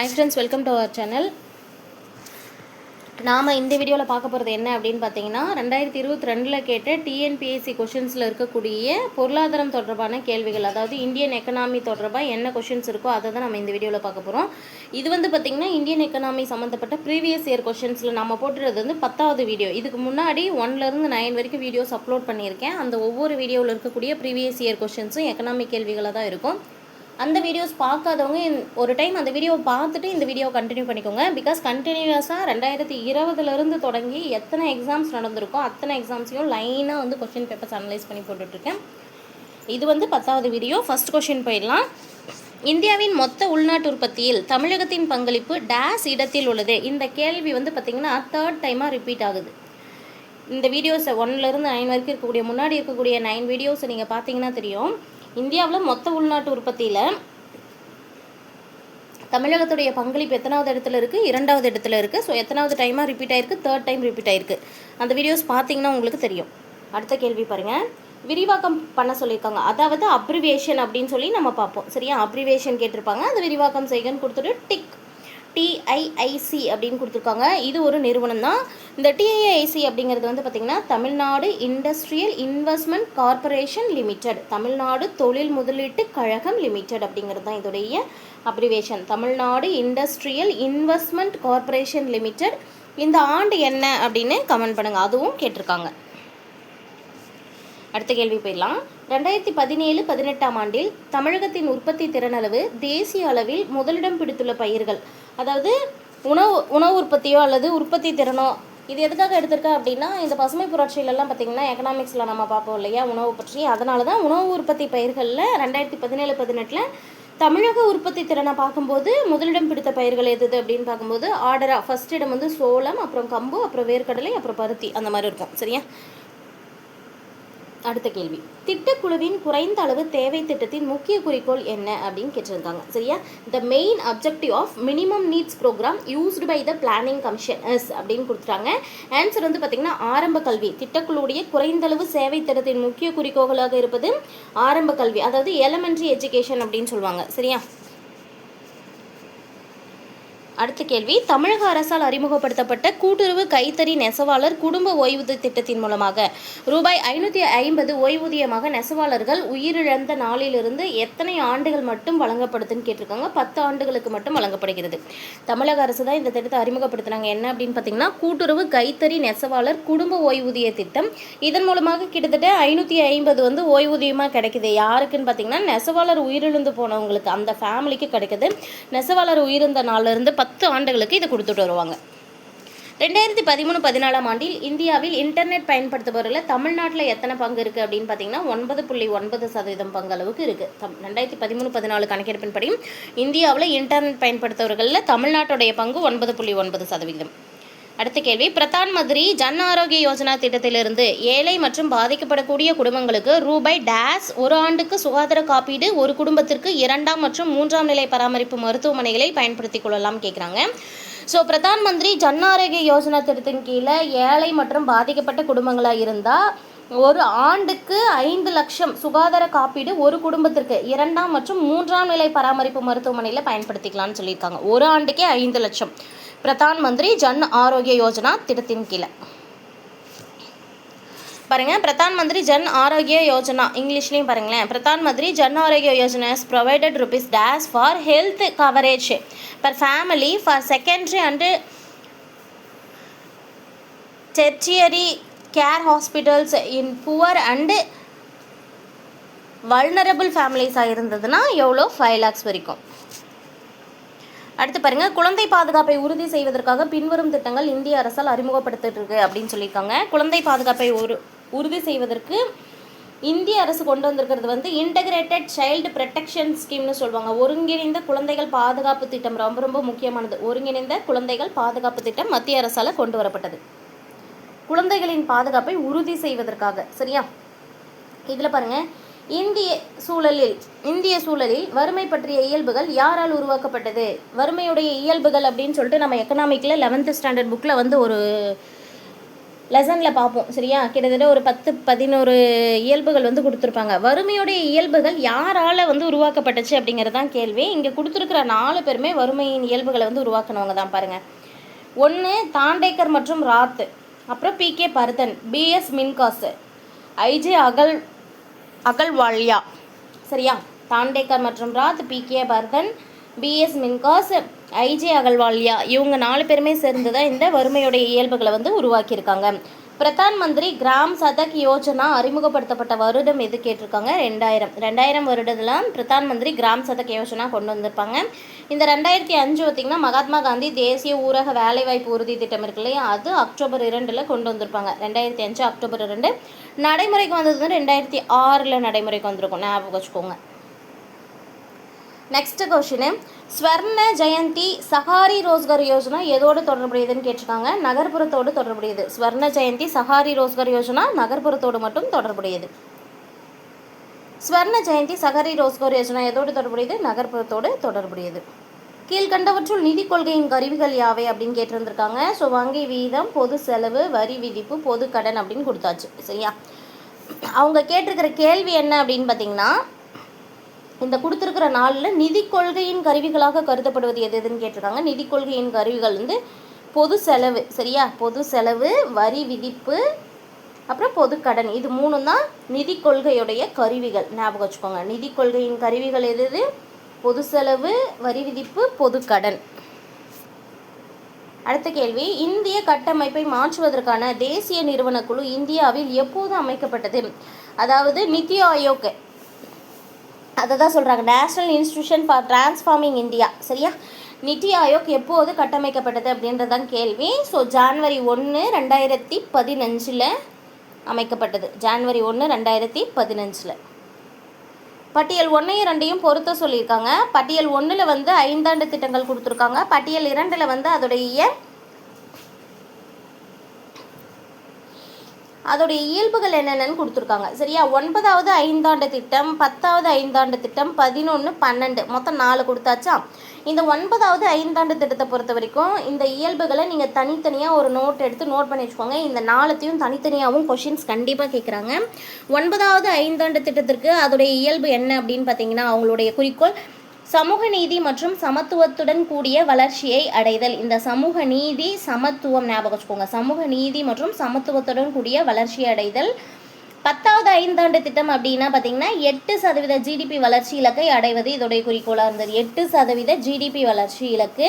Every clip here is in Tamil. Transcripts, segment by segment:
Hi friends, welcome to our channel. நாம் இந்த வீடியோவில் பார்க்க போகிறது என்ன அப்படின்னு பார்த்தீங்கன்னா 2022 கேட்ட டிஎன்பிஎஸ்சி கொஷின்ஸில் இருக்கக்கூடிய பொருளாதாரம் தொடர்பான கேள்விகள், அதாவது இந்தியன் எக்கனாமி தொடர்பாக என்ன கொஷின்ஸ் இருக்கோ அதை தான் நம்ம இந்த வீடியோவில் பார்க்க போகிறோம். இது வந்து பார்த்திங்கன்னா இந்தியன் எக்கனாமி சம்மந்தப்பட்ட ப்ரீவியஸ் இயர் கொஷின்ஸில் நம்ம போட்டுறது வந்து 10வது வீடியோ. இதுக்கு முன்னாடி 1லேருந்து 9 வரைக்கும் வீடியோஸ் அப்லோட் பண்ணியிருக்கேன். அந்த ஒவ்வொரு வீடியோவில் இருக்கக்கூடிய ப்ரீவியஸ் இயர் கொஷின்ஸும் எக்கனாமி கேள்விகளாக தான் இருக்கும். அந்த வீடியோஸ் பார்க்காதவங்க ஒரு டைம் அந்த வீடியோவை பார்த்துட்டு இந்த வீடியோவை கண்டினியூ பண்ணிக்கோங்க. பிகாஸ் கண்டினியூஸாக 2020 தொடங்கி எத்தனை எக்ஸாம்ஸ் நடந்திருக்கோ அத்தனை எக்ஸாம்ஸையும் லைனாக வந்து கொஷின் பேப்பர்ஸ் அனலைஸ் பண்ணி போட்டுட்ருக்கேன். இது வந்து 10வது வீடியோ. ஃபஸ்ட் கொஷின் போயிடலாம். இந்தியாவின் மொத்த உள்நாட்டு உற்பத்தியில் தமிழகத்தின் பங்களிப்பு டேஸ் இடத்தில் உள்ளது. இந்த கேள்வி வந்து பார்த்திங்கன்னா 3rd டைமாக ரிப்பீட் ஆகுது. இந்த வீடியோஸை 1லேருந்து 9 வரைக்கும் இருக்கக்கூடிய முன்னாடி இருக்கக்கூடிய 9 வீடியோஸை நீங்கள் பார்த்தீங்கன்னா தெரியும். இந்தியாவில் மொத்த உள்நாட்டு உற்பத்தியில் தமிழகத்துடைய பங்களிப்பு எத்தனாவது இடத்துல இருக்குது? 2வது இடத்துல இருக்குது. ஸோ எத்தனாவது டைமாக ரிப்பீட் ஆயிருக்கு? 3rd டைம் ரிப்பீட் ஆயிருக்கு. அந்த வீடியோஸ் பார்த்தீங்கன்னா உங்களுக்கு தெரியும். அடுத்த கேள்வி பாருங்கள். விரிவாக்கம் பண்ண சொல்லியிருக்காங்க, அதாவது அப்ரிவேஷன் அப்படின்னு சொல்லி நம்ம பார்ப்போம். சரியா? அப்ரிவேஷன் கேட்டிருப்பாங்க, அது விரிவாக்கம் செய்கன்னு கொடுத்துட்டு டிக் டிஐஐசி அப்படின்னு கொடுத்துருக்காங்க. இது ஒரு நிறுவனம் தான். இந்த டிஐஐசி அப்படிங்கிறது வந்து பார்த்திங்கன்னா Tamil Nadu industrial investment corporation limited, Tamil Nadu தொழில் முதலீட்டு கழகம் லிமிடெட் அப்படிங்கிறது தான் இதோடைய abbreviation. Tamil Nadu industrial investment corporation limited. இந்த ஆண்டு என்ன அப்படின்னு கமெண்ட் பண்ணுங்கள், அதுவும் கேட்டிருக்காங்க. அடுத்த கேள்வி போயிடலாம். 2017-18 ஆண்டில் தமிழகத்தின் உற்பத்தி திறனளவு தேசிய அளவில் முதலிடம் பிடித்துள்ள பயிர்கள், அதாவது உணவு உற்பத்தியோ அல்லது உற்பத்தி திறனோ, இது எதுக்காக எடுத்திருக்கா அப்படின்னா இந்த பசுமை புரட்சியிலலாம் பார்த்திங்கன்னா எக்கனாமிக்ஸில் நம்ம பார்ப்போம் இல்லையா உணவு பற்றி. அதனால தான் உணவு உற்பத்தி பயிர்களில் 2017-18 தமிழக உற்பத்தி திறனை பார்க்கும்போது முதலிடம் பிடித்த பயிர்கள் எது அப்படின்னு பார்க்கும்போது ஆர்டராக ஃபஸ்ட் இடம் வந்து சோளம், அப்புறம் கம்பு, அப்புறம் வேர்க்கடலை, அப்புறம் பருத்தி, அந்த மாதிரி இருக்கும். சரியா? அடுத்த கேள்வி. திட்டக்குழுவின் குறைந்த அளவு தேவை திட்டத்தின் முக்கிய குறிக்கோள் என்ன அப்படின்னு கேட்டிருக்காங்க. சரியா? The main objective of minimum needs programme used by the planning commission அப்படின்னு கொடுத்துட்டாங்க. ஆன்சர் வந்து பார்த்திங்கன்னா ஆரம்ப கல்வி. திட்டக்குழுவுடைய குறைந்தளவு சேவை திட்டத்தின் முக்கிய குறிக்கோளாக இருப்பது ஆரம்ப கல்வி, அதாவது எலிமெண்ட்ரி எஜுகேஷன் அப்படின்னு சொல்லுவாங்க. சரியா? அடுத்த கேள்வி. தமிழக அரசால் அறிமுகப்படுத்தப்பட்ட கூட்டுறவு கைத்தறி நெசவாளர் குடும்ப ஓய்வூதிய திட்டத்தின் மூலமாக ரூபாய் 550 ஓய்வூதியமாக நெசவாளர்கள் உயிரிழந்த நாளிலிருந்து எத்தனை ஆண்டுகள் மட்டும் வழங்கப்படுதுன்னு கேட்டிருக்காங்க. 10 ஆண்டுகளுக்கு மட்டும் வழங்கப்படுகிறது. தமிழக அரசு தான் இந்த திட்டத்தை அறிமுகப்படுத்தினாங்க. என்ன அப்படின்னு பார்த்தீங்கன்னா கூட்டுறவு கைத்தறி நெசவாளர் குடும்ப ஓய்வூதிய திட்டம். இதன் மூலமாக கிட்டத்தட்ட 550 வந்து ஓய்வூதியமாக கிடைக்குது. யாருக்குன்னு பார்த்தீங்கன்னா நெசவாளர் உயிரிழந்து போனவங்களுக்கு, அந்த ஃபேமிலிக்கு கிடைக்குது. நெசவாளர் உயிரிழந்த நாளிலிருந்து 10 ஆண்டுகளுக்கு இதை கொடுத்துட்டு வருவாங்க. 2013-14 ஆண்டில் இந்தியாவில் இன்டர்நெட் பயன்படுத்துபவர்கள் தமிழ்நாட்டில் எத்தனை பங்கு இருக்குது அப்படின்னு பார்த்தீங்கன்னா 9.9% பங்கு அளவுக்கு இருக்குது. 2013-14 கணக்கெடுப்பின்படி இந்தியாவில் இன்டர்நெட் பயன்படுத்துபவர்களில் தமிழ்நாட்டுடைய பங்கு 9.9%. அடுத்த கேள்வி. பிரதான் மந்திரி ஜன் ஆரோக்கிய யோஜனா திட்டத்திலிருந்து ஏழை மற்றும் பாதிக்கப்படக்கூடிய குடும்பங்களுக்கு ரூபாய் டேஸ் ஒரு ஆண்டுக்கு சுகாதார காப்பீடு, ஒரு குடும்பத்திற்கு 2ஆம் மற்றும் 3ஆம் நிலை பராமரிப்பு மருத்துவமனைகளை பயன்படுத்திக் கொள்ளலாம் கேட்குறாங்க. ஸோ பிரதான் மந்திரி ஜன் ஆரோக்கிய யோஜனா திட்டத்தின் கீழே ஏழை மற்றும் பாதிக்கப்பட்ட குடும்பங்களாக இருந்தால் ஒரு ஆண்டுக்கு 5 லட்சம் சுகாதார காப்பீடு, ஒரு குடும்பத்திற்கு 2ஆம் மற்றும் 3ஆம் நிலை பராமரிப்பு மருத்துவமனையில் பயன்படுத்திக்கலாம்னு சொல்லியிருக்காங்க. ஒரு ஆண்டுக்கே 5 லட்சம் பிரதான் மந்திரி ஜன் ஆரோக்கிய யோஜனா திட்டத்தின் கீழே. பாருங்கள், பிரதான் மந்திரி ஜன் ஆரோக்கிய யோஜனா இங்கிலீஷ்லேயும் பாருங்களேன். Pradhan Mantri Jan Arogya Yojana is provided rupees dash for health coverage per family for secondary and tertiary care hospitals in poor and vulnerable families இருந்ததுன்னா எவ்வளோ? 5 lakhs வரைக்கும். அடுத்து பாருங்கள். குழந்தை பாதுகாப்பை உறுதி செய்வதற்காக பின்வரும் திட்டங்கள் இந்திய அரசால் அறிமுகப்படுத்திட்டு அப்படின்னு சொல்லியிருக்காங்க. குழந்தை பாதுகாப்பை உறுதி செய்வதற்கு இந்திய அரசு கொண்டு வந்திருக்கிறது வந்து இன்டகிரேட்டட் சைல்டு ப்ரொடெக்ஷன் ஸ்கீம்னு சொல்லுவாங்க. ஒருங்கிணைந்த குழந்தைகள் பாதுகாப்பு திட்டம். ரொம்ப ரொம்ப முக்கியமானது. ஒருங்கிணைந்த குழந்தைகள் பாதுகாப்பு திட்டம் மத்திய அரசால் கொண்டு வரப்பட்டது, குழந்தைகளின் பாதுகாப்பை உறுதி செய்வதற்காக. சரியா? இதில் பாருங்கள், இந்திய சூழலில் வறுமை பற்றிய இயல்புகள் யாரால் உருவாக்கப்பட்டது? வறுமையுடைய இயல்புகள் அப்படின்னு சொல்லிட்டு நம்ம எக்கனாமிக்கில் 11th ஸ்டாண்டர்ட் புக்கில் வந்து ஒரு லெசனில் பார்ப்போம். சரியா, கிட்டத்தட்ட ஒரு 10-11 இயல்புகள் வந்து கொடுத்துருப்பாங்க. வறுமையுடைய இயல்புகள் யாரால் வந்து உருவாக்கப்பட்டுச்சு அப்படிங்கிறது தான் கேள்வி. இங்கே கொடுத்துருக்கிற 4 பேருமே வறுமையின் இயல்புகளை வந்து உருவாக்கினவங்க தான். பாருங்கள், 1 தாண்டேக்கர் மற்றும் ராத், அப்புறம் PK பர்தன், BS மின்காஸ், IJ அகல்வால்யா. சரியா, தாண்டேக்கர் மற்றும் ராத், PK பர்தன், BS மின்காஸ், IJ அகல்வால்யா, இவங்க 4 பேருமே சேர்ந்து தான் இந்த வறுமையுடைய இயல்புகளை வந்து உருவாக்கியிருக்காங்க. பிரதான் மந்திரி கிராம் சதக் யோஜனா அறிமுகப்படுத்தப்பட்ட வருடம் எது கேட்டிருக்காங்க? 2000 வருடத்தில் பிரதான் மந்திரி கிராம் சதக் யோஜனா கொண்டு வந்திருப்பாங்க. இந்த 2005 பார்த்திங்கன்னா மகாத்மா காந்தி தேசிய ஊரக வேலைவாய்ப்பு உறுதி திட்டம் இருக்கு இல்லையா, அது அக்டோபர் 2 கொண்டு வந்திருப்பாங்க. 2005 அக்டோபர் 2. நடைமுறைக்கு வந்தது வந்து 2006 நடைமுறைக்கு வந்திருக்கும், ஞாபகம் வச்சுக்கோங்க. நெக்ஸ்ட் கொஸ்டின், ஸ்வர்ண ஜெயந்தி சஹாரி ரோஸ்கர் யோஜனா எதோடு தொடர்புடையதுன்னு கேட்டிருக்காங்க? நகர்ப்புறத்தோடு தொடர்புடையது. ஸ்வர்ண ஜெயந்தி சஹாரி ரோஸ்கர் யோஜனா நகர்ப்புறத்தோடு மட்டும் தொடர்புடையது. ஸ்வர்ண ஜெயந்தி சஹாரி ரோஸ்கர் யோஜனா எதோடு தொடர்புடையது? நகர்ப்புறத்தோடு தொடர்புடையது. கீழ்கண்டவற்றுள் நிதி கொள்கையின் கருவிகள் யாவை அப்படின்னு கேட்டிருந்திருக்காங்க. ஸோ வங்கி வீதம், பொது செலவு, வரி விதிப்பு, பொது கடன் அப்படின்னு கொடுத்தாச்சு. சரியா, அவங்க கேட்டிருக்கிற கேள்வி என்ன அப்படின்னு பார்த்தீங்கன்னா, இந்த கொடுத்துருக்கிற நாளில் நிதி கொள்கையின் கருவிகளாக கருதப்படுவது எதுன்னு கேட்டிருக்காங்க. நிதி கொள்கையின் கருவிகள் வந்து பொது செலவு. சரியா, பொது செலவு, வரி விதிப்பு, அப்புறம் பொது கடன், இது 3 தான் நிதி கொள்கையுடைய கருவிகள். ஞாபகம் வச்சுக்கோங்க. நிதி கொள்கையின் கருவிகள் எது? பொது செலவு, வரி விதிப்பு, பொது கடன். அடுத்த கேள்வி, இந்திய கட்டமைப்பை மாற்றுவதற்கான தேசிய நிறுவன குழு இந்தியாவில் எப்போது அமைக்கப்பட்டது? அதாவது நித்தி ஆயோக், அதை தான் சொல்கிறாங்க, national institution for transforming India. சரியா, நித்தி ஆயோக் எப்போது கட்டமைக்கப்பட்டது அப்படின்றதான் கேள்வி. ஸோ ஜான்வரி 1, 2015 அமைக்கப்பட்டது. ஜான்வரி 1, 2015. பட்டியல் 1, 2 பொருத்த சொல்லியிருக்காங்க. பட்டியல் 1 வந்து 5 ஆண்டு திட்டங்கள் கொடுத்துருக்காங்க. பட்டியல் 2 வந்து அதோடைய இயல்புகள் என்னென்னு கொடுத்துருக்காங்க. சரியா, 9வது 5ஆண்டு திட்டம், 10வது 5ஆண்டு திட்டம், 11, 12 மொத்தம் 4 கொடுத்தாச்சா. இந்த 9வது 5ஆண்டு திட்டத்தை பொறுத்த வரைக்கும் இந்த இயல்புகளை நீங்கள் தனித்தனியாக ஒரு நோட் எடுத்து நோட் பண்ணி வச்சுக்கோங்க. இந்த 4த்தையும் தனித்தனியாகவும் கொஷின்ஸ் கண்டிப்பாக கேட்குறாங்க. 9வது 5ஆண்டு திட்டத்திற்கு அதோடைய இயல்பு என்ன அப்படின்னு பார்த்தீங்கன்னா, அவங்களுடைய குறிக்கோள் சமூக நீதி மற்றும் சமத்துவத்துடன் கூடிய வளர்ச்சியை அடைதல். இந்த சமூக நீதி, சமத்துவம் ஞாபகம் வச்சுக்கோங்க. சமூக நீதி மற்றும் சமத்துவத்துடன் கூடிய வளர்ச்சியை அடைதல். 10வது 5ஆண்டு திட்டம் அப்படின்னா பார்த்தீங்கன்னா 8% GDP வளர்ச்சி இலக்கை அடைவது இதோடைய குறிக்கோளாக இருந்தது. 8% GDP வளர்ச்சி இலக்கு.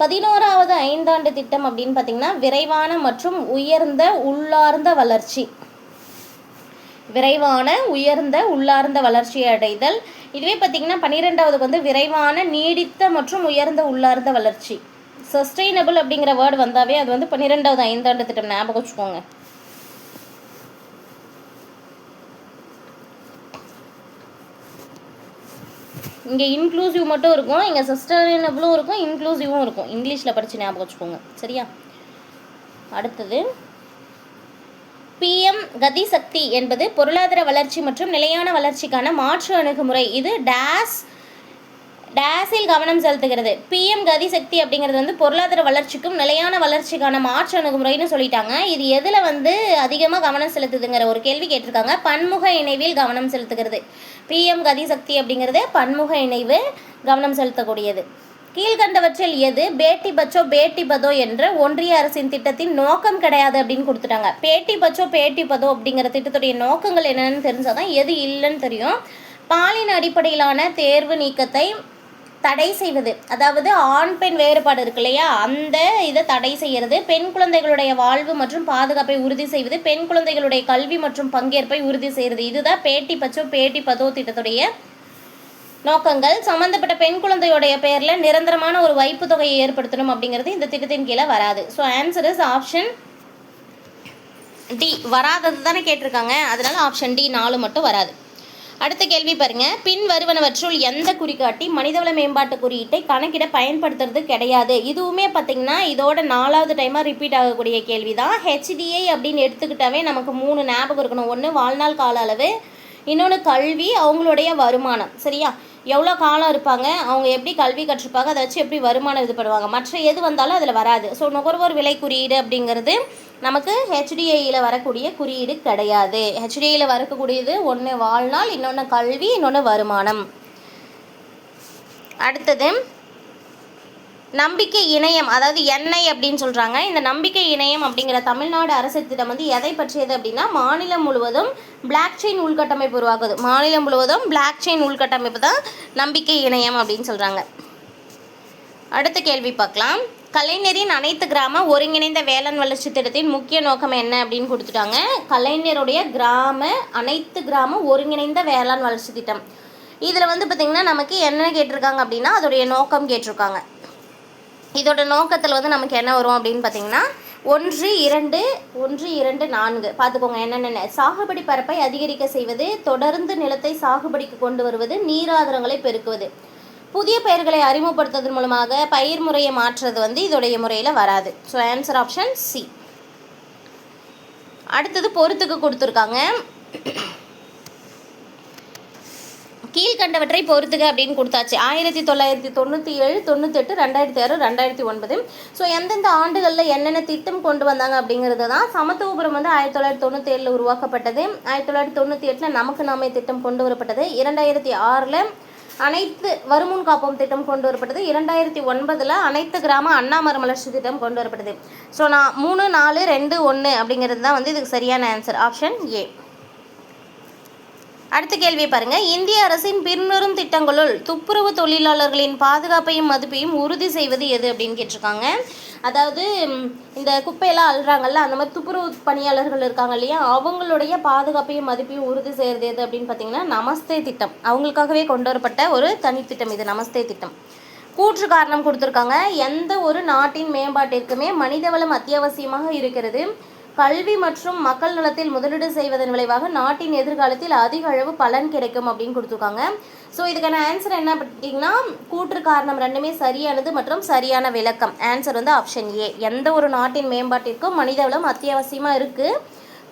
11வது 5ஆண்டு திட்டம் அப்படின்னு பார்த்தீங்கன்னா விரைவான மற்றும் உயர்ந்த உள்ளார்ந்த வளர்ச்சி. விரைவான உயர்ந்த உள்ளார்ந்த வளர்ச்சியை அடைதல். இதுவே பார்த்திங்கன்னா 12வது வந்து விரைவான நீடித்த மற்றும் உயர்ந்த உள்ளார்ந்த வளர்ச்சி. சஸ்டெயினபிள் அப்படிங்கிற வேர்டு வந்தாவே அது வந்து 12வது 5ஆண்டு திட்டம், ஞாபகம் வச்சுக்கோங்க. இங்கே இன்க்ளூசிவ் மட்டும் இருக்கும், இங்கே சஸ்டெயினபிளும் இருக்கும், இன்க்ளூசிவும் இருக்கும். இங்கிலீஷில் படித்து ஞாபகம் வச்சுக்கோங்க. சரியா, அடுத்தது PM கதி சக்தி என்பது பொருளாதார வளர்ச்சி மற்றும் நிலையான வளர்ச்சிக்கான மாற்று அணுகுமுறை. இது டேஸில் கவனம் செலுத்துகிறது. PM கதி சக்தி அப்படிங்கிறது வந்து பொருளாதார வளர்ச்சிக்கும் நிலையான வளர்ச்சிக்கான மாற்று அணுகுமுறைன்னு சொல்லிட்டாங்க. இது எதில் வந்து அதிகமாக கவனம் செலுத்துதுங்கிற ஒரு கேள்வி கேட்டிருக்காங்க. பன்முக இணைவில் கவனம் செலுத்துகிறது. PM கதி சக்தி அப்படிங்கிறது பன்முக இணைவு கவனம் செலுத்தக்கூடியது. கீழ்கண்டவற்றில் எது பேட்டி பச்சோ பேட்டி பதோ என்ற ஒன்றிய அரசின் திட்டத்தின் நோக்கம் கிடையாது அப்படின்னு கொடுத்துட்டாங்க. பேட்டி பச்சோ பேட்டி பதோ அப்படிங்கிற திட்டத்துடைய நோக்கங்கள் என்னென்னு தெரிஞ்சாதான் எது இல்லைன்னு தெரியும். பாலின அடிப்படையிலான தேர்வு நீக்கத்தை தடை செய்வது, அதாவது ஆண் பெண் வேறுபாடு இருக்கு இல்லையா, அந்த இதை தடை செய்கிறது. பெண் குழந்தைகளுடைய வாழ்வு மற்றும் பாதுகாப்பை உறுதி செய்வது, பெண் குழந்தைகளுடைய கல்வி மற்றும் பங்கேற்பை உறுதி செய்கிறது. இதுதான் பேட்டி பச்சோ பேட்டி பதோ திட்டத்துடைய நோக்கங்கள். சம்மந்தப்பட்ட பெண் குழந்தையுடைய பெயரில் நிரந்தரமான ஒரு வைப்பு தொகையை ஏற்படுத்தணும் அப்படிங்கிறது இந்த திட்டத்தின் கீழே வராது. So answer is option D. வராதது தானே கேட்டிருக்காங்க, அதனால ஆப்ஷன் டி 4 மட்டும் வராது. அடுத்த கேள்வி பாருங்க, பின் வருவனவற்றுள் எந்த குறிகாட்டி மனிதவள மேம்பாட்டு குறியீட்டை கணக்கிட பயன்படுத்துறது கிடையாது? இதுவுமே பார்த்தீங்கன்னா இதோட 4வது டைமாக ரிப்பீட் ஆகக்கூடிய கேள்வி தான். HDI அப்படின்னு எடுத்துக்கிட்டாவே நமக்கு 3 ஞாபகம் இருக்கணும். ஒன்று வாழ்நாள் கால அளவு, இன்னொன்று கல்வி, அவங்களுடைய வருமானம். சரியா, எவ்வளோ காலம் இருப்பாங்க, அவங்க எப்படி கல்வி கற்றுப்பாங்க, அதை வச்சு எப்படி வருமானம் இது பண்ணுவாங்க. மற்ற எது வந்தாலும் அதில் வராது. ஸோ நுகர்வோர் விலை குறியீடு அப்படிங்கிறது நமக்கு ஹெச்டிஐயில் வரக்கூடிய குறியீடு கிடையாது. ஹெச்டிஐயில் வரக்கூடியது ஒன்று வாழ்நாள், இன்னொன்று கல்வி, இன்னொன்று வருமானம். அடுத்தது நம்பிக்கை இணையம், அதாவது என்ஐ அப்படின்னு சொல்கிறாங்க. இந்த நம்பிக்கை இணையம் அப்படிங்கிற தமிழ்நாடு அரசு திட்டம் வந்து எதை பற்றியது அப்படின்னா, மாநிலம் முழுவதும் பிளாக் செயின் உள்கட்டமைப்பு உருவாக்குது. மாநிலம் முழுவதும் பிளாக் செயின் உள்கட்டமைப்பு தான் நம்பிக்கை இணையம் அப்படின்னு சொல்கிறாங்க. அடுத்த கேள்வி பார்க்கலாம். கலைஞரின் அனைத்து கிராம ஒருங்கிணைந்த வேளாண் வளர்ச்சி திட்டத்தின் முக்கிய நோக்கம் என்ன அப்படின்னு கொடுத்துட்டாங்க. கலைஞருடைய அனைத்து கிராம ஒருங்கிணைந்த வேளாண் வளர்ச்சி திட்டம். இதில் வந்து பார்த்திங்கன்னா நமக்கு என்ன கேட்டிருக்காங்க அப்படின்னா அதோடைய நோக்கம் கேட்டிருக்காங்க. இதோட நோக்கத்தில் வந்து நமக்கு என்ன வரும் அப்படின்னு பார்த்தீங்கன்னா 1, 2, 4 பார்த்துக்கோங்க. என்னென்ன சாகுபடி பரப்பை அதிகரிக்க செய்வது, தொடர்ந்து நிலத்தை சாகுபடிக்கு கொண்டு வருவது, நீராதாரங்களை பெருக்குவது, புதிய பயிர்களை அறிமுகப்படுத்துவதன் மூலமாக பயிர் முறையை மாற்றுறது வந்து இதோடைய முறையில் வராது. So answer option C. அடுத்தது பொறுத்துக்கு கொடுத்துருக்காங்க. கீழ்கண்டவற்றை பொறுத்துக்க அப்படின்னு கொடுத்தாச்சு. 1997, 98, 2006, 2009. ஸோ எந்தெந்த ஆண்டுகளில் என்னென்ன திட்டம் கொண்டு வந்தாங்க அப்படிங்கிறது தான். சமத்துவபுரம் வந்து 1997 உருவாக்கப்பட்டது. 1998 நமக்கு நாமே திட்டம் கொண்டு வரப்பட்டது. 2006 அனைத்து வருமுன் காப்போம் திட்டம் கொண்டு வரப்பட்டது. 2009 அனைத்து கிராம அண்ணாமர வளர்ச்சி திட்டம் கொண்டு வரப்பட்டது. ஸோ நான் 3, 4, 2, 1 அப்படிங்கிறது தான் வந்து இதுக்கு சரியான ஆன்சர். Option A. அடுத்த கேள்வியை பாருங்கள். இந்திய அரசின் பின்வரும் திட்டங்களுள் துப்புரவு தொழிலாளர்களின் பாதுகாப்பையும் மதிப்பையும் உறுதி செய்வது எது அப்படின்னு கேட்டிருக்காங்க. அதாவது இந்த குப்பையெல்லாம் அள்ளுறாங்கல்ல, அந்த மாதிரி துப்புரவு பணியாளர்கள் இருக்காங்க இல்லையா, அவங்களுடைய பாதுகாப்பையும் மதிப்பையும் உறுதி செய்கிறது எது அப்படின்னு பார்த்தீங்கன்னா நமஸ்தே திட்டம். அவங்களுக்காகவே கொண்டு வரப்பட்ட ஒரு தனித்திட்டம் இது நமஸ்தே திட்டம். கூற்று காரணம் கொடுத்துருக்காங்க. எந்த ஒரு நாட்டின் மேம்பாட்டிற்குமே மனிதவளம் அத்தியாவசியமாக இருக்கிறது. கல்வி மற்றும் மக்கள் நலத்தில் முதலீடு செய்வதன் விளைவாக நாட்டின் எதிர்காலத்தில் அதிக அளவு பலன் கிடைக்கும் அப்படின்னு கொடுத்துருக்காங்க. ஸோ இதுக்கான ஆன்சர் என்ன பார்த்தீங்கன்னா கூற்று காரணம் ரெண்டுமே சரியானது மற்றும் சரியான விளக்கம். ஆன்சர் வந்து ஆப்ஷன் ஏ. எந்த ஒரு நாட்டின் மேம்பாட்டிற்கும் மனிதவளம் அத்தியாவசியமாக இருக்குது.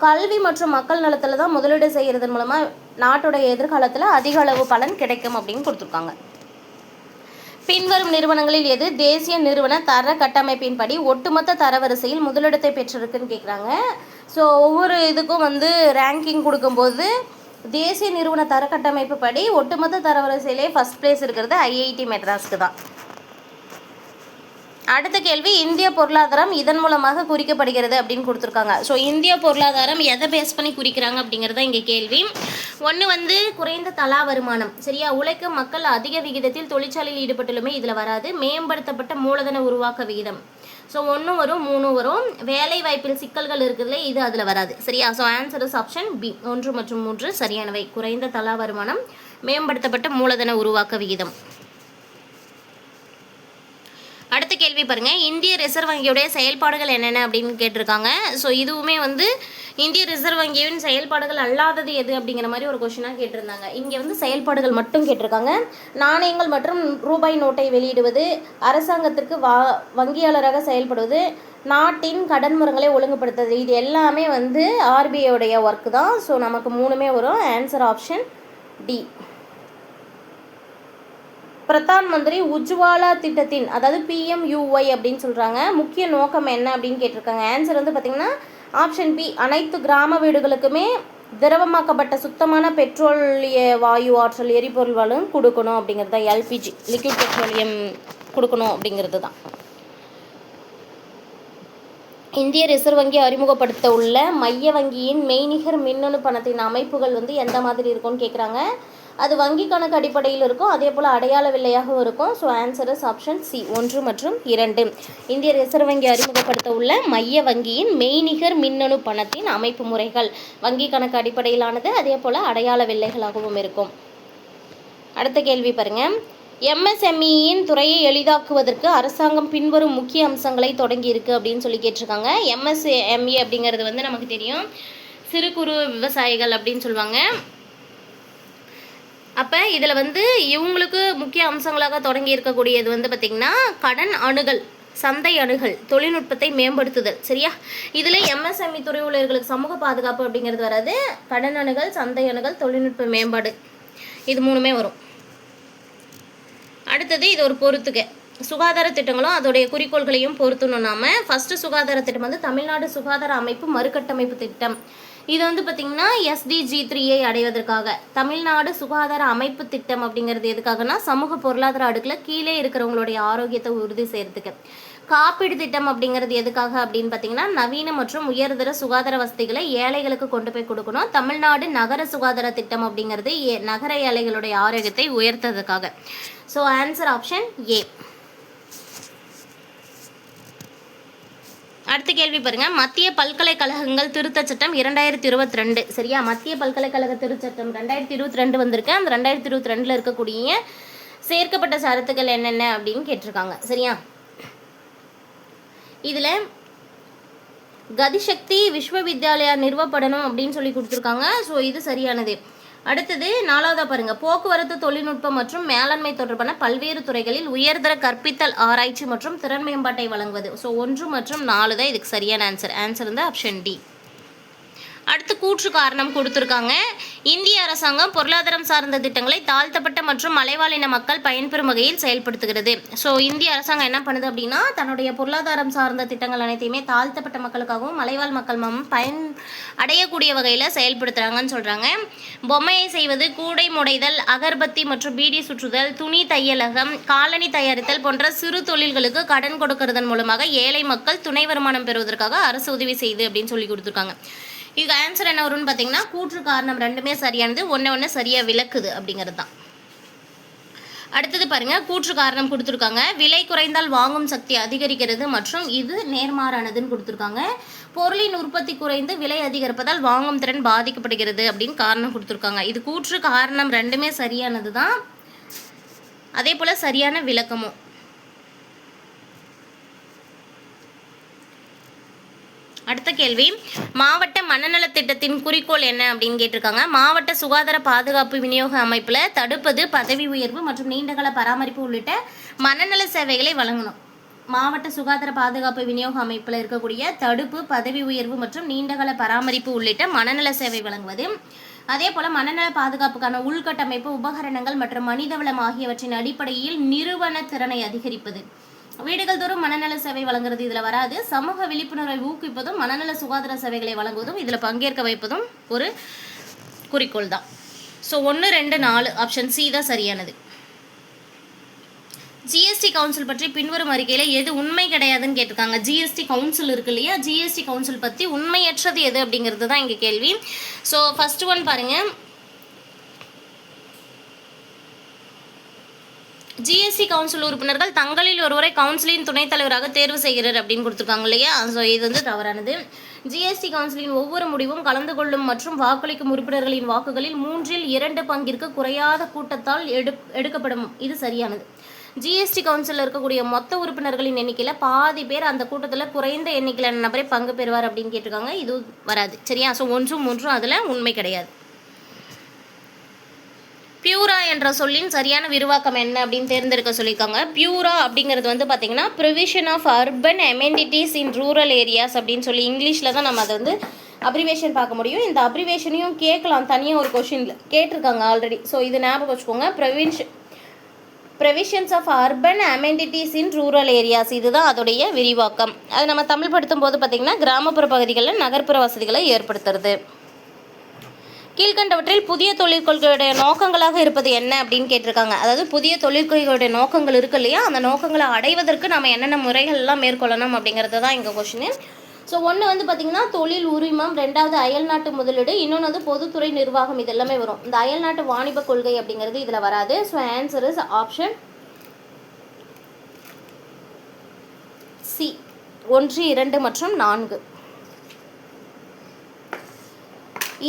கல்வி மற்றும் மக்கள் நலத்தில் தான் முதலீடு செய்கிறதன் மூலமாக நாட்டுடைய எதிர்காலத்தில் அதிக அளவு பலன் கிடைக்கும் அப்படின்னு கொடுத்துருக்காங்க. பின்வரும் நிறுவனங்களில் எது தேசிய நிறுவன தர கட்டமைப்பின்படி ஒட்டுமொத்த தரவரிசையில் முதலிடத்தை பெற்றிருக்குன்னு கேட்குறாங்க. ஸோ ஒவ்வொரு இதுக்கும் வந்து ரேங்கிங் கொடுக்கும்போது தேசிய நிறுவன தர கட்டமைப்பு படி ஒட்டுமொத்த தரவரிசையிலே ஃபஸ்ட் பிளேஸ் இருக்கிறது ஐஐடி மெட்ராஸ்க்கு தான். அடுத்த கேள்வி, இந்திய பொருளாதாரம் இதன் மூலமாக குறிக்கப்படுகிறது அப்படின்னு கொடுத்துருக்காங்க. ஸோ இந்திய பொருளாதாரம் எதை பேஸ் பண்ணி குறிக்கிறாங்க அப்படிங்கிறத இங்கே கேள்வி. ஒன்று வந்து குறைந்த தலா வருமானம், சரியா, உழைக்கும் மக்கள் அதிக விகிதத்தில் தொழிற்சாலையில் ஈடுபட்டுள்ளமே இதில் வராது. மேம்படுத்தப்பட்ட மூலதன உருவாக்க விகிதம், ஸோ 1 வரும் 3 வரும். வேலை வாய்ப்பில் சிக்கல்கள் இருக்குதுல்ல, இது அதில் வராது, சரியா. So answer is option B. 1 மற்றும் 3 சரியானவை. குறைந்த தலா வருமானம், மேம்படுத்தப்பட்ட மூலதன உருவாக்க விகிதம். அடுத்த கேள்வி பாருங்கள். இந்திய ரிசர்வ் வங்கியுடைய செயல்பாடுகள் என்னென்ன அப்படின்னு கேட்டிருக்காங்க. ஸோ இதுவுமே வந்து இந்திய ரிசர்வ் வங்கியின் செயல்பாடுகள் அல்லாதது எது அப்படிங்கிற மாதிரி ஒரு கொஷினாக கேட்டிருந்தாங்க. இங்கே வந்து செயல்பாடுகள் மட்டும் கேட்டிருக்காங்க. நாணயங்கள் மற்றும் ரூபாய் நோட்டை வெளியிடுவது, அரசாங்கத்திற்கு வங்கியாளராக செயல்படுவது, நாட்டின் கடன் முறைகளை ஒழுங்குபடுத்துறது, இது எல்லாமே வந்து ஆர்பிஐயோடைய ஒர்க்கு தான். ஸோ நமக்கு 3மே வரும். Answer option D. Pradhan Mantri Ujjwala திட்டத்தின், அதாவது PMUY அப்படின்னு சொல்கிறாங்க, முக்கிய நோக்கம் என்ன அப்படின்னு கேட்டிருக்காங்க. ஆன்சர் வந்து பார்த்திங்கன்னா ஆப்ஷன் பி. அனைத்து கிராம வீடுகளுக்குமே திரவமாக்கப்பட்ட சுத்தமான பெட்ரோலிய வாயு ஆற்றல் எரிபொருள் வளம் கொடுக்கணும் அப்படிங்கிறது தான். எல்பிஜி, லிக்விட் பெட்ரோலியம் கொடுக்கணும் அப்படிங்கிறது தான். இந்திய ரிசர்வ் வங்கி அறிமுகப்படுத்த உள்ள மைய வங்கியின் மெய்நிகர் மின்னணு பணத்தின் அமைப்புகள் வந்து எந்த மாதிரி இருக்கும்னு கேட்குறாங்க. அது வங்கி கணக்கு அடிப்படையில் இருக்கும், அதே போல் அடையாள வில்லையாகவும் இருக்கும். So answer is option C. 1 மற்றும் 2. இந்திய ரிசர்வ் வங்கி அறிமுகப்படுத்த உள்ள மைய வங்கியின் மெய்நிகர் மின்னணு பணத்தின் அமைப்பு முறைகள் வங்கி கணக்கு அடிப்படையிலானது, அதே போல் அடையாள வில்லைகளாகவும் இருக்கும். அடுத்த கேள்வி பாருங்கள். MSMEயின் துறையை எளிதாக்குவதற்கு அரசாங்கம் பின்வரும் முக்கிய அம்சங்களை தொடங்கி இருக்குது அப்படின்னு சொல்லி கேட்டிருக்காங்க. MSME அப்படிங்கிறது வந்து நமக்கு தெரியும், சிறு குறு விவசாயிகள் அப்படின்னு சொல்லுவாங்க. அப்போ இதில் வந்து இவங்களுக்கு முக்கிய அம்சங்களாக தொடங்கி இருக்கக்கூடியது வந்து பார்த்திங்கன்னா கடன் அணுகல், சந்தை அணுகல், தொழில்நுட்பத்தை மேம்படுத்துதல், சரியா. இதில் MSME துறை ஊழியர்களுக்கு சமூக பாதுகாப்பு அப்படிங்கிறது வராது. கடன் அணுகல், சந்தை அணுகல், தொழில்நுட்ப மேம்பாடு, இது 3மே வரும். அடுத்தது இது ஒரு பொறுத்துக்க. சுகாதார திட்டங்களும் அதோடைய குறிக்கோள்களையும் பொறுத்தணும். நாம ஃபர்ஸ்ட் சுகாதார திட்டம் வந்து தமிழ்நாடு சுகாதார அமைப்பு மறுகட்டமைப்பு திட்டம். இது வந்து பார்த்திங்கன்னா SDG 3ஐ அடைவதற்காக. தமிழ்நாடு சுகாதார அமைப்பு திட்டம் அப்படிங்கிறது எதுக்காகனா சமூக பொருளாதார அடுக்கில் கீழே இருக்கிறவங்களுடைய ஆரோக்கியத்தை உறுதி செய்யறதுக்கு. காப்பீடு திட்டம் அப்படிங்கிறது எதுக்காக அப்படின்னு பார்த்தீங்கன்னா நவீன மற்றும் உயர்தர சுகாதார வசதிகளை ஏழைகளுக்கு கொண்டு போய் கொடுக்கணும். தமிழ்நாடு நகர சுகாதார திட்டம் அப்படிங்கிறது நகர ஏழைகளுடைய ஆரோக்கியத்தை உயர்த்ததுக்காக. So answer option A. அடுத்த கேள்வி பாருங்க, மத்திய பல்கலைக்கழகங்கள் திருத்த சட்டம் 2022. சரியா, மத்திய பல்கலைக்கழக திருச்சட்டம் 2022 வந்திருக்கு. அந்த 2022 இருக்கக்கூடிய சேர்க்கப்பட்ட சரத்துக்கள் என்னென்ன அப்படின்னு கேட்டிருக்காங்க. சரியா, இதுல கதிசக்தி விஸ்வவித்யாலயா நிறுவப்படணும் அப்படின்னு சொல்லி கொடுத்துருக்காங்க. ஸோ இது சரியானது. அடுத்தது 4வதா பாருங்க, போக்குவரத்து தொழில்நுட்பம் மற்றும் மேலாண்மை தொடர்பான பல்வேறு துறைகளில் உயர்தர கற்பித்தல் ஆராய்ச்சி மற்றும் திறன் மேம்பாட்டை வழங்குவது. ஸோ 1 மற்றும் 4 தான் இதுக்கு சரியான ஆன்சர். ஆன்சர் வந்து ஆப்ஷன் டி. அடுத்து கூற்று காரணம் கொடுத்துருக்காங்க. இந்திய அரசாங்கம் பொருளாதாரம் சார்ந்த திட்டங்களை தாழ்த்தப்பட்ட மற்றும் மலைவாழின மக்கள் பயன்பெறும் வகையில் செயல்படுத்துகிறது. ஸோ இந்திய அரசாங்கம் என்ன பண்ணுது அப்படின்னா தன்னுடைய பொருளாதாரம் சார்ந்த திட்டங்கள் அனைத்தையுமே தாழ்த்தப்பட்ட மக்களுக்காகவும் மலைவாழ் மக்கள் பயன் அடையக்கூடிய வகையில் செயல்படுத்துகிறாங்கன்னு சொல்கிறாங்க. பொம்மையை செய்வது, கூடை முடைதல், அகர்பத்தி மற்றும் பீடி சுற்றுதல், துணி தையலகம், காலணி தயாரித்தல் போன்ற சிறு தொழில்களுக்கு கடன் கொடுக்கறதன் மூலமாக ஏழை மக்கள் துணை வருமானம் பெறுவதற்காக அரசு உதவி செய்யுது அப்படின்னு சொல்லி கொடுத்துருக்காங்க. இதுக்கு ஆன்சர் என்ன வரும்னு பார்த்தீங்கன்னா கூற்று காரணம் ரெண்டுமே சரியானது, ஒன்று சரியாக விளக்குது அப்படிங்கிறது தான். அடுத்தது பாருங்க, கூற்று காரணம் கொடுத்துருக்காங்க. விலை குறைந்தால் வாங்கும் சக்தி அதிகரிக்கிறது மற்றும் இது நேர்மாறானதுன்னு கொடுத்துருக்காங்க. பொருளின் உற்பத்தி குறைந்து விலை அதிகரிப்பதால் வாங்கும் திறன் பாதிக்கப்படுகிறது அப்படின்னு காரணம் கொடுத்துருக்காங்க. இது கூற்று காரணம் ரெண்டுமே சரியானது தான், அதே போல் சரியான விளக்கமும். அடுத்த கேள்வி, மாவட்ட மனநல திட்டத்தின் குறிக்கோள் என்ன அப்படின்னு கேட்டிருக்காங்க. மாவட்ட சுகாதார பாதுகாப்பு விநியோக அமைப்பில் தடுப்பது, பதவி உயர்வு மற்றும் நீண்டகால பராமரிப்பு உள்ளிட்ட மனநல சேவைகளை வழங்கணும். மாவட்ட சுகாதார பாதுகாப்பு விநியோக அமைப்பில் இருக்கக்கூடிய தடுப்பு, பதவி உயர்வு மற்றும் நீண்டகால பராமரிப்பு உள்ளிட்ட மனநல சேவை வழங்குவது. அதே போல் மனநல பாதுகாப்புக்கான உள்கட்டமைப்பு, உபகரணங்கள் மற்றும் மனிதவளம் ஆகியவற்றின் அடிப்படையில் நிறுவன திறனை அதிகரிப்பது. வீடுகள் தோறும் மனநல சேவை வழங்குறது இதில் வராது. சமூக விழிப்புணர்வை ஊக்குவிப்பதும் மனநல சுகாதார சேவைகளை வழங்குவதும் இதில் பங்கேற்க வைப்பதும் ஒரு குறிக்கோள் தான். ஸோ 1, 2, 4 ஆப்ஷன் சி தான் சரியானது. ஜிஎஸ்டி கவுன்சில் பற்றி பின்வரும் அறிக்கையில் எது உண்மை கிடையாதுன்னு கேட்டிருக்காங்க. ஜிஎஸ்டி கவுன்சில் இருக்கு இல்லையா, ஜிஎஸ்டி கவுன்சில் பற்றி உண்மையற்றது எது அப்படிங்கிறது தான் இங்கே கேள்வி. ஸோ ஃபர்ஸ்ட் ஒன் பாருங்கள், ஜிஎஸ்டி கவுன்சில் உறுப்பினர்கள் தங்களில் ஒருவரை கவுன்சிலின் துணைத் தலைவராக தேர்வு செய்கிறார் அப்படின்னு கொடுத்துருக்காங்க இல்லையா. ஸோ இது வந்து தவறானது. ஜிஎஸ்டி கவுன்சிலின் ஒவ்வொரு முடிவும் கலந்து கொள்ளும் மற்றும் வாக்களிக்கும் உறுப்பினர்களின் வாக்குகளில் 3/2 பங்கிற்கு குறையாத கூட்டத்தால் எடுக்கப்படும். இது சரியானது. ஜிஎஸ்டி கவுன்சிலில் இருக்கக்கூடிய மொத்த உறுப்பினர்களின் எண்ணிக்கையில் பாதி பேர் அந்த கூட்டத்தில் குறைந்த எண்ணிக்கையிலான நபரை பங்கு பெறுவார் அப்படின்னு கேட்டிருக்காங்க. இது வராது. சரியா, ஸோ 1, 3 அதில் உண்மை கிடையாது. பியூரா என்ற சொல்லின் சரியான விரிவாக்கம் என்ன அப்படின்னு தேர்ந்தெடுக்க சொல்லியிருக்காங்க. பியூரா அப்படிங்கிறது வந்து பார்த்தீங்கன்னா provision of urban amenities in rural areas அப்படின்னு சொல்லி இங்கிலீஷில் தான் நம்ம அதை வந்து அப்ரிவேஷன் பார்க்க முடியும். இந்த அப்ரிவேஷனையும் கேட்கலாம், தனியாக ஒரு கொஷினில் கேட்டிருக்காங்க ஆல்ரெடி. ஸோ இது ஞாபகம் வச்சுக்கோங்க. Provisions of urban amenities in rural areas, இதுதான் அதோடைய விரிவாக்கம். அது நம்ம தமிழ் படுத்தும் போது பார்த்திங்கன்னா கிராமப்புற பகுதிகளில் நகர்ப்புற வசதிகளை ஏற்படுத்துறது. கீழ்கண்டவற்றில் புதிய தொழிற்கொள்கையுடைய நோக்கங்களாக இருப்பது என்ன அப்படின்னு கேட்டிருக்காங்க. அதாவது புதிய தொழிற்கொள்கையுடைய நோக்கங்கள் இருக்கு இல்லையா, அந்த நோக்கங்களை அடைவதற்கு நம்ம என்னென்ன முறைகள்லாம் மேற்கொள்ளணும் அப்படிங்கிறது தான் இங்கே கொஷின். ஸோ ஒன்று வந்து பார்த்திங்கன்னா தொழில் உரிமம், 2வது அயல்நாட்டு முதலீடு, இன்னொன்று வந்து பொதுத்துறை நிர்வாகம், இது எல்லாமே வரும். இந்த அயல்நாட்டு வாணிப கொள்கை அப்படிங்கிறது இதில் வராது. So answer is option C, 1, 2 மற்றும் 4.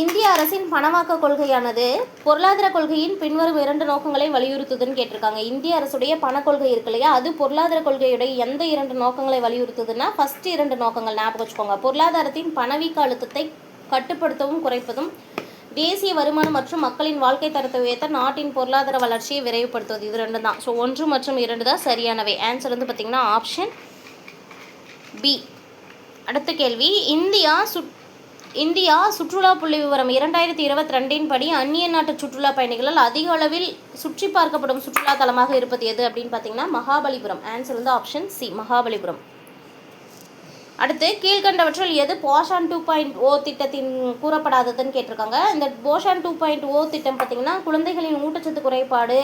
இந்திய அரசின் பணமாக்க கொள்கையானது பொருளாதார கொள்கையின் பின்வரும் 2 நோக்கங்களை வலியுறுத்துதுன்னு கேட்டிருக்காங்க. இந்திய அரசுடைய பணக்கொள்கை இருக்கு இல்லையா, அது பொருளாதார கொள்கையுடைய எந்த 2 நோக்கங்களை வலியுறுத்துதுன்னா ஃபர்ஸ்ட் 2 நோக்கங்கள் ஞாபகம் வச்சுக்கோங்க. பொருளாதாரத்தின் பணவீக்க அழுத்தத்தை கட்டுப்படுத்தவும் குறைப்பதும், தேசிய வருமானம் மற்றும் மக்களின் வாழ்க்கை தரத்தை உயர்த்த நாட்டின் பொருளாதார வளர்ச்சியை விரைவுபடுத்துவது. இது 2 தான். ஸோ 1 மற்றும் 2 தான் சரியானவை. ஆன்சர் வந்து பார்த்திங்கன்னா ஆப்ஷன் பி. அடுத்த கேள்வி, இந்தியா இந்தியா சுற்றுலா புள்ளி விவரம் 2022 படி அந்நிய நாட்டு சுற்றுலா பயணிகளால் அதிக அளவில் சுற்றி பார்க்கப்படும் சுற்றுலா தலமாக இருப்பது எது அப்படின்னு பார்த்தீங்கன்னா மகாபலிபுரம். ஆன்சர் வந்து ஆப்ஷன் சி, மகாபலிபுரம். அடுத்து, கீழ்கண்டவற்றில் எது போஷான் 2.0 திட்டத்தின் கூறப்படாததுன்னு கேட்டிருக்காங்க. இந்த போஷான் 2.0 திட்டம் பார்த்தீங்கன்னா குழந்தைகளின் ஊட்டச்சத்து குறைபாடு,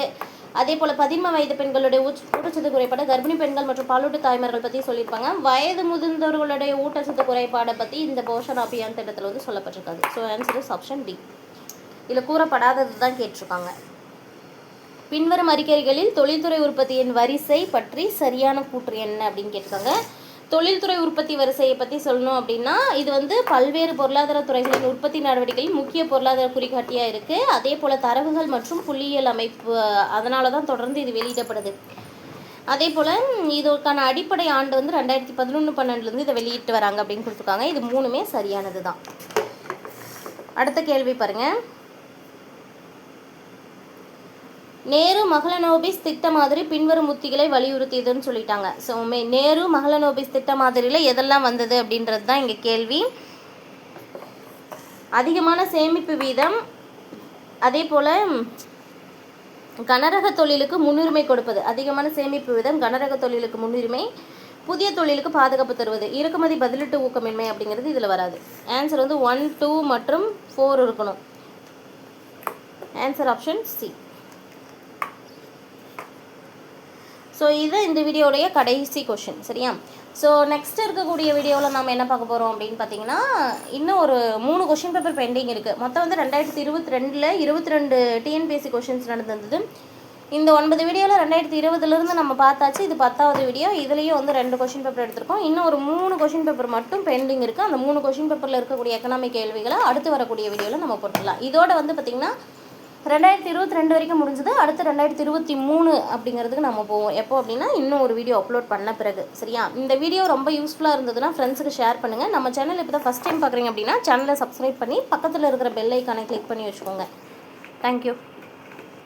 அதே போல் 11 வயது பெண்களுடைய ஊட்டச்சத்து குறைபாடு, கர்ப்பிணி பெண்கள் மற்றும் பாலூட்டு தாய்மார்கள் பற்றி சொல்லியிருப்பாங்க. வயது முதிர்ந்தவர்களுடைய ஊட்டச்சத்து குறைபாடை பற்றி இந்த போஷன் அபியான் திட்டத்தில் வந்து சொல்லப்பட்டிருக்காது. So answer is option D. இதில் கூறப்படாதது தான் கேட்டிருக்காங்க. பின்வரும் அறிக்கைகளில் தொழில்துறை உற்பத்தியின் வரிசை பற்றி சரியான கூற்று என்ன அப்படின்னு கேட்டிருக்காங்க. தொழில்துறை உற்பத்தி வரிசையை பற்றி சொல்லணும் அப்படின்னா இது வந்து பல்வேறு பொருளாதார துறைகளின் உற்பத்தி நடவடிக்கையில் முக்கிய பொருளாதார குறிகாட்டியாக இருக்குது. அதே போல் தரவுகள் மற்றும் புள்ளியியல் அமைப்பு, அதனால தான் தொடர்ந்து இது வெளியிடப்படுது. அதே போல் இதற்கான அடிப்படை ஆண்டு வந்து 2011-12 இதை வெளியிட்டு வராங்க அப்படின்னு கொடுத்துருக்காங்க. இது மூணுமே சரியானது தான். அடுத்த கேள்வி பாருங்கள். நேரு மகளனோபிஸ் திட்ட மாதிரி பின்வரும் உத்திகளை வலியுறுத்தியதுன்னு சொல்லிட்டாங்க. ஸோ நேரு மகளனோபிஸ் திட்ட மாதிரியில் எதெல்லாம் வந்தது அப்படின்றது தான் இங்கே கேள்வி. அதிகமான சேமிப்பு வீதம், அதே போல் கனரக தொழிலுக்கு முன்னுரிமை கொடுப்பது. அதிகமான சேமிப்பு வீதம், கனரக தொழிலுக்கு முன்னுரிமை, புதிய தொழிலுக்கு பாதுகாப்பு தருவது, இறக்குமதி பதிலீட்டு ஊக்கமின்மை அப்படிங்கிறது இதில் வராது. ஆன்சர் வந்து 1, 2 மற்றும் 4 இருக்கணும். Answer option C. ஸோ இது இந்த வீடியோடைய கடைசி கொஷின், சரியா? ஸோ நெக்ஸ்ட் இருக்கக்கூடிய வீடியோவில் நம்ம என்ன பார்க்க போகிறோம் அப்படின்னு பார்த்தீங்கன்னா, இன்னும் ஒரு 3 கொஷின் பேப்பர் பெண்டிங் இருக்குது. மொத்தம் வந்து 2022 22 டிஎன்பிஎஸ்சி கொஷின்ஸ் நடந்திருந்தது. இந்த 9 வீடியோவில் 2020 நம்ம பார்த்தாச்சு. இது 10வது வீடியோ. இதுலேயும் வந்து 2 கொஷின் பேப்பர் எடுத்திருக்கோம். இன்னும் ஒரு 3 கொஷின் பேப்பர் மட்டும் பெண்டிங் இருக்குது. அந்த 3 கொஷின் பேப்பரில் இருக்கக்கூடிய எக்கனாமிக் கேள்விகளை அடுத்து வரக்கூடிய வீடியோவில் நம்ம போட்டுடலாம். இதோட வந்து பார்த்திங்கன்னா 2022 வரைக்கும் முடிஞ்சது. அடுத்து 2023 அப்படிங்கிறதுக்கு நம்ம போவோம். எப்போ அப்படின்னா இன்னும் ஒரு வீடியோ அப்லோட் பண்ண பிறகு, சரியா? இந்த வீடியோ ரொம்ப யூஸ்ஃபுல்லாக இருந்ததுன்னா ஃப்ரெண்ட்ஸுக்கு ஷேர் பண்ணுங்கள். நம்ம சேனல் இப்போ தான் ஃபஸ்ட் டைம் பார்க்குறீங்க அப்படின்னா சேனலை சப்ஸ்கிரைப் பண்ணி பக்கத்தில் இருக்கிற பெல் ஐக்கானை கிளிக் பண்ணி வச்சுக்கோங்க. தேங்க்யூ.